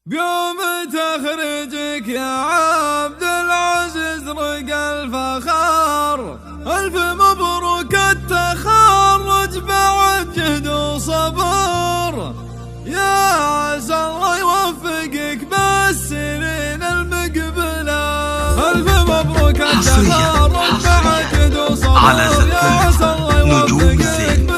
بيوم تخرجك يا عبد العزيز رقى الفخار، ألف مبروك التخرج بعد جهد وصبر، يا عسى الله يوفقك بالسنين المقبلة. ألف مبروك التخرج بعد جهد وصبر، يا عسى الله يوفقك بالسنين